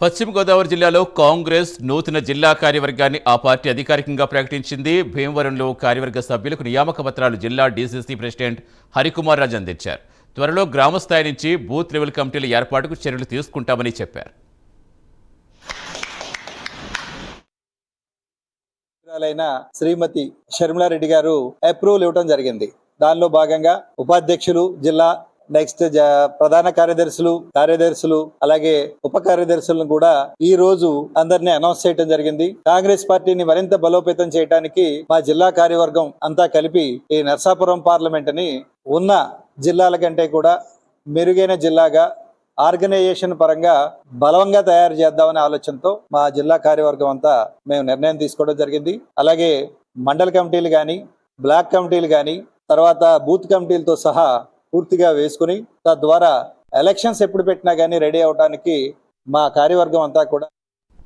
పశ్చిమ గోదావరి జిల్లాలో కాంగ్రెస్ నూతన జిల్లా కార్యవర్గాన్ని ఆ పార్టీ అధికారికంగా ప్రకటించింది. భీమవరంలో కార్యవర్గ సభ్యులకు నియామక పత్రాలు జిల్లా డీసీసీ ప్రెసిడెంట్ హరికుమార్ రాజు అందించారు. త్వరలో గ్రామ స్థాయి నుంచి బూత్ లెవెల్ కమిటీల ఏర్పాటుకు చర్యలు తీసుకుంటామని చెప్పారు. శ్రీమతి షర్మిలారెడ్డి గారు అప్రూవల్ ఇవ్వడం జరిగింది. దానిలో భాగంగా ఉపాధ్యక్షులు, జిల్లా నెక్స్ట్ ప్రధాన కార్యదర్శులు అలాగే ఉప కార్యదర్శులను కూడా ఈ రోజు అందరినీ అనౌన్స్ చేయడం జరిగింది. కాంగ్రెస్ పార్టీని మరింత బలోపేతం చేయడానికి మా జిల్లా కార్యవర్గం అంతా కలిపి ఈ నర్సాపురం పార్లమెంట్ ని ఉన్న జిల్లాల కంటే కూడా మెరుగైన జిల్లాగా ఆర్గనైజేషన్ పరంగా బలంగా తయారు చేద్దామనే ఆలోచనతో మా జిల్లా కార్యవర్గం అంతా మేము నిర్ణయం తీసుకోవడం జరిగింది. అలాగే మండల కమిటీలు కానీ, బ్లాక్ కమిటీలు కానీ, తర్వాత బూత్ కమిటీలతో సహా పూర్తిగా వేసుకుని తద్వారా ఎలక్షన్స్ ఎప్పుడు పెట్టినా కానీ రెడీ అవడానికి మా కార్యవర్గం అంతా కూడా